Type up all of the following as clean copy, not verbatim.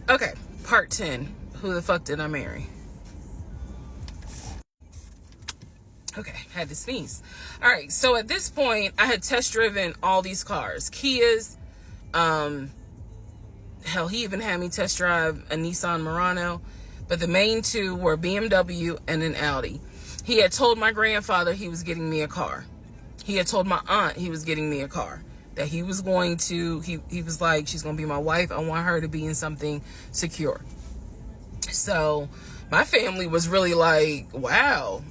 Okay, part 10. Who the fuck did I marry? Okay, had to sneeze. All right, so at this point, I had test driven all these cars. Kias, hell, he even had me test drive a Nissan Murano, but the main two were BMW and an Audi. He had told my grandfather he was getting me a car. He had told my aunt he was getting me a car. That he was going to, he was like, she's going to be my wife. I want her to be in something secure. So my family was really like, wow,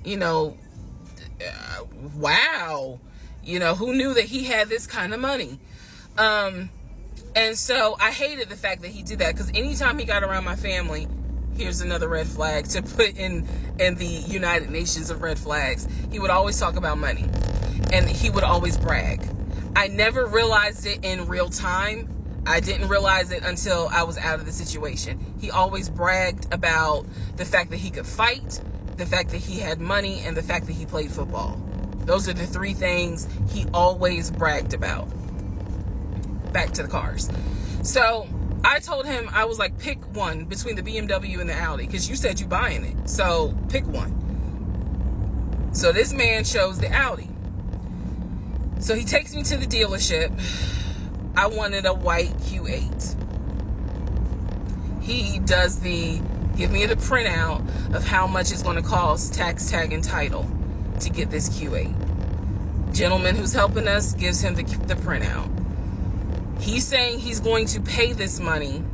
wow, who knew that he had this kind of money? And so I hated the fact that he did that, because anytime he got around my family, here's another red flag to put in the United Nations of red flags. He would always talk about money, and he would always brag. I never realized it in real time. I didn't realize it until I was out of the situation. He always bragged about the fact that he could fight, the fact that he had money, and the fact that he played football. Those are the three things he always bragged about. Back to the cars. So I told him, I was like, pick one between the BMW and the Audi, because you said you buying it. So pick one. So this man chose the Audi. So he takes me to the dealership. I wanted a white Q8. He does give me the printout of how much it's going to cost, tax, tag, and title, to get this Q8. Gentleman who's helping us gives him the printout. He's saying he's going to pay this money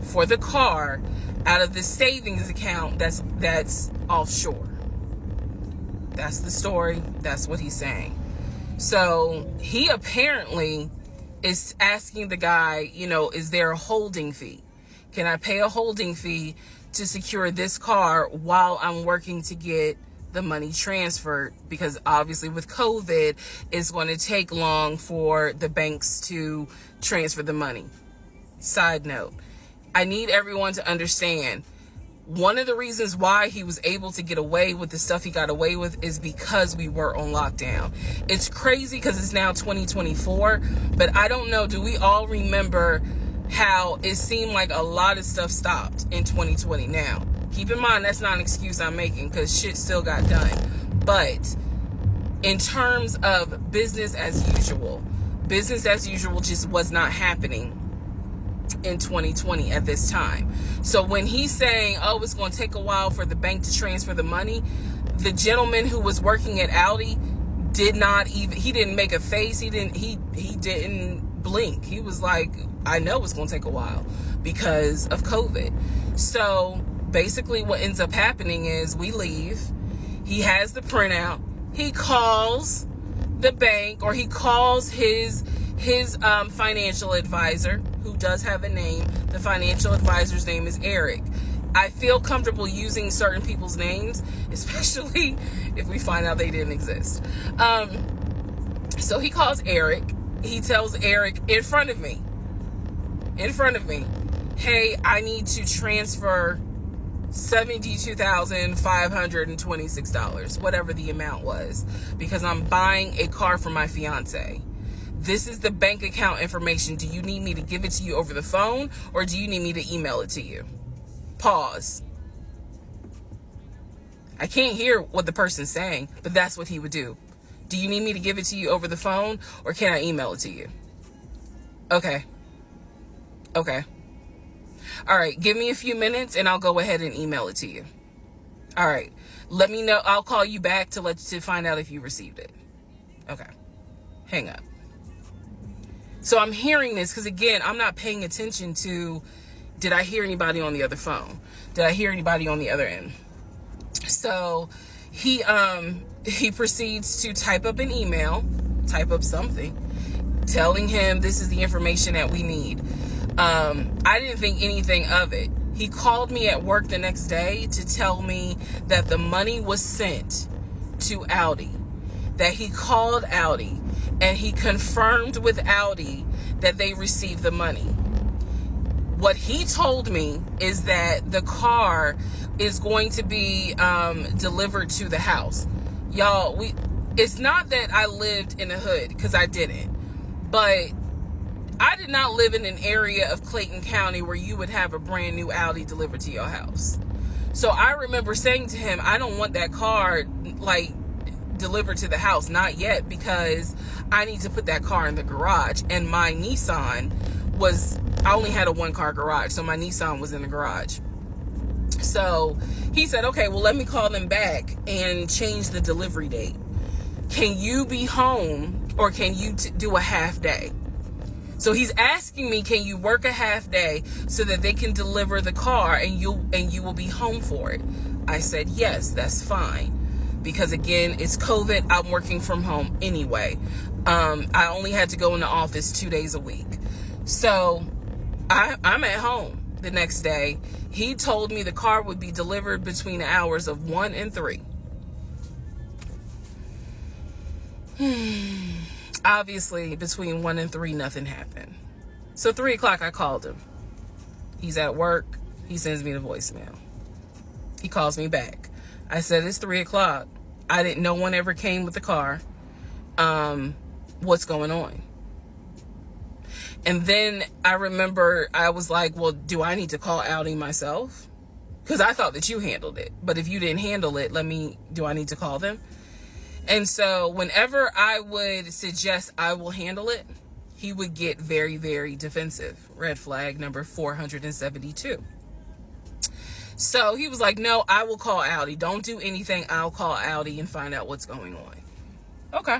for the car out of the savings account that's offshore. That's the story. That's what he's saying. So he apparently is asking the guy, is there a holding fee? Can I pay a holding fee to secure this car while I'm working to get the money transferred? Because obviously with COVID, it's going to take long for the banks to transfer the money. Side note, I need everyone to understand, one of the reasons why he was able to get away with the stuff he got away with is because we were on lockdown. It's crazy because it's now 2024, but I don't know, do we all remember how it seemed like a lot of stuff stopped in 2020? Now, keep in mind, that's not an excuse I'm making, because shit still got done. But in terms of business as usual just was not happening in 2020 at this time. So when he's saying, it's going to take a while for the bank to transfer the money, the gentleman who was working at Audi he didn't make a face. He didn't blink. He was like, I know it's going to take a while because of COVID. So basically what ends up happening is we leave. He has the printout. He calls the bank, or he calls his financial advisor, who does have a name. The financial advisor's name is Eric. I feel comfortable using certain people's names, especially if we find out they didn't exist. So he calls Eric. He tells Eric in front of me, hey, I need to transfer $72,526, whatever the amount was, because I'm buying a car for my fiance. This is the bank account information. Do you need me to give it to you over the phone, or do you need me to email it to you? Pause. I can't hear what the person's saying, but that's what he would do. Do you need me to give it to you over the phone, or can I email it to you? Okay. All right, give me a few minutes and I'll go ahead and email it to you. All right, let me know. I'll call you back to find out if you received it. Okay, hang up. So I'm hearing this because, again, I'm not paying attention to, did I hear anybody on the other phone? Did I hear anybody on the other end? So he proceeds to type up an email, type up something, telling him this is the information that we need. I didn't think anything of it. He called me at work the next day to tell me that the money was sent to Audi, that he called Audi and he confirmed with Audi that they received the money. What he told me is that the car is going to be delivered to the house. Y'all, it's not that I lived in the hood, because I didn't, but I did not live in an area of Clayton County where you would have a brand new Audi delivered to your house. So I remember saying to him, I don't want that car like delivered to the house, not yet, because I need to put that car in the garage. And my Nissan was, I only had a 1-car garage, so my Nissan was in the garage. So he said, okay, well, let me call them back and change the delivery date. Can you be home, or can you do a half day? So he's asking me, can you work a half day so that they can deliver the car and you will be home for it? I said, yes, that's fine. Because again, it's COVID. I'm working from home anyway. I only had to go in the office 2 days a week. So I'm at home the next day. He told me the car would be delivered between the hours of 1 and 3. Obviously, between 1 and 3, nothing happened. So 3 o'clock, I called him. He's at work. He sends me the voicemail. He calls me back. I said, it's 3 o'clock. No one ever came with the car. What's going on? And then I remember I was like, well, do I need to call Audi myself? Because I thought that you handled it. But if you didn't handle it, do I need to call them? And so whenever I would suggest I will handle it, he would get very, very defensive. Red flag number 472. So he was like, no, I will call Audi. Don't do anything. I'll call Audi and find out what's going on. Okay.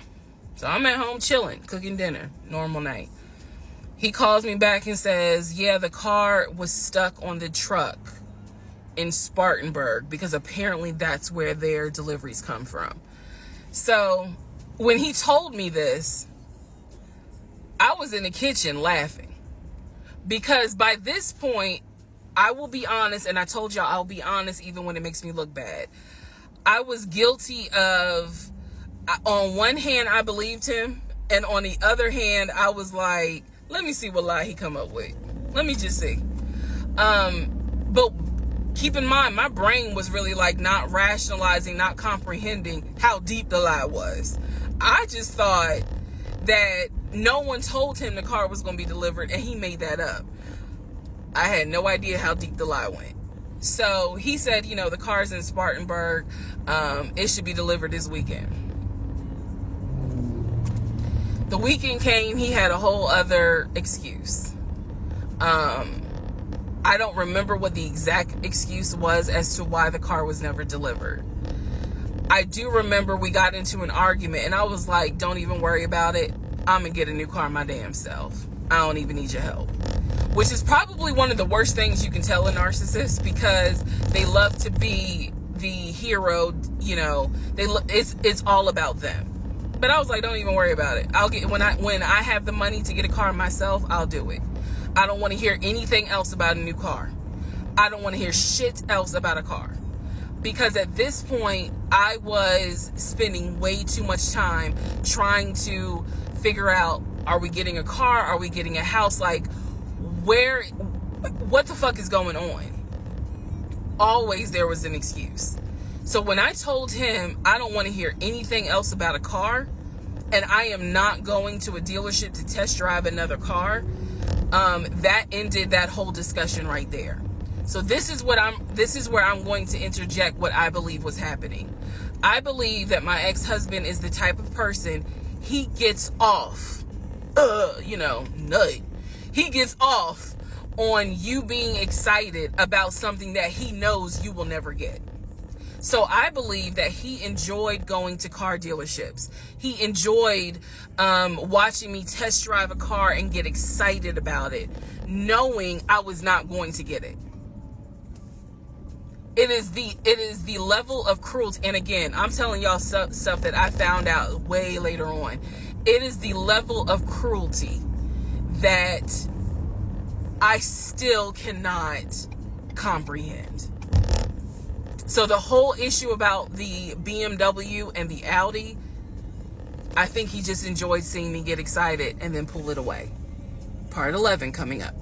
So I'm at home chilling, cooking dinner, normal night. He calls me back and says, yeah, the car was stuck on the truck in Spartanburg, because apparently that's where their deliveries come from. So when he told me this, I was in the kitchen laughing, because by this point, I will be honest, and I told y'all I'll be honest even when it makes me look bad. I was guilty of, on one hand, I believed him, and on the other hand, I was like, let me see what lie he come up with. Let me just see. But keep in mind, my brain was really like not rationalizing, not comprehending how deep the lie was. I just thought that no one told him the car was going to be delivered, and he made that up. I had no idea how deep the lie went. So he said, the car's in Spartanburg. It should be delivered this weekend. The weekend came, he had a whole other excuse. I don't remember what the exact excuse was as to why the car was never delivered. I do remember we got into an argument, and I was like, don't even worry about it. I'm going to get a new car my damn self. I don't even need your help. Which is probably one of the worst things you can tell a narcissist, because they love to be the hero. It's all about them. But I was like, don't even worry about it. I'll get, when I have the money to get a car myself, I'll do it. I don't want to hear anything else about a new car. I don't want to hear shit else about a car. Because at this point, I was spending way too much time trying to figure out, are we getting a car? Are we getting a house? Like, what the fuck is going on? Always there was an excuse. So when I told him I don't want to hear anything else about a car, and I am not going to a dealership to test drive another car, that ended that whole discussion right there. So this is where I'm going to interject what I believe was happening. I believe that my ex-husband is the type of person, he gets off, nut. He gets off on you being excited about something that he knows you will never get. So I believe that he enjoyed going to car dealerships. He enjoyed watching me test drive a car and get excited about it, knowing I was not going to get it. It is the level of cruelty. And again, I'm telling y'all stuff that I found out way later on. It is the level of cruelty that I still cannot comprehend. So the whole issue about the BMW and the Audi, I think he just enjoyed seeing me get excited and then pull it away. Part 11 coming up.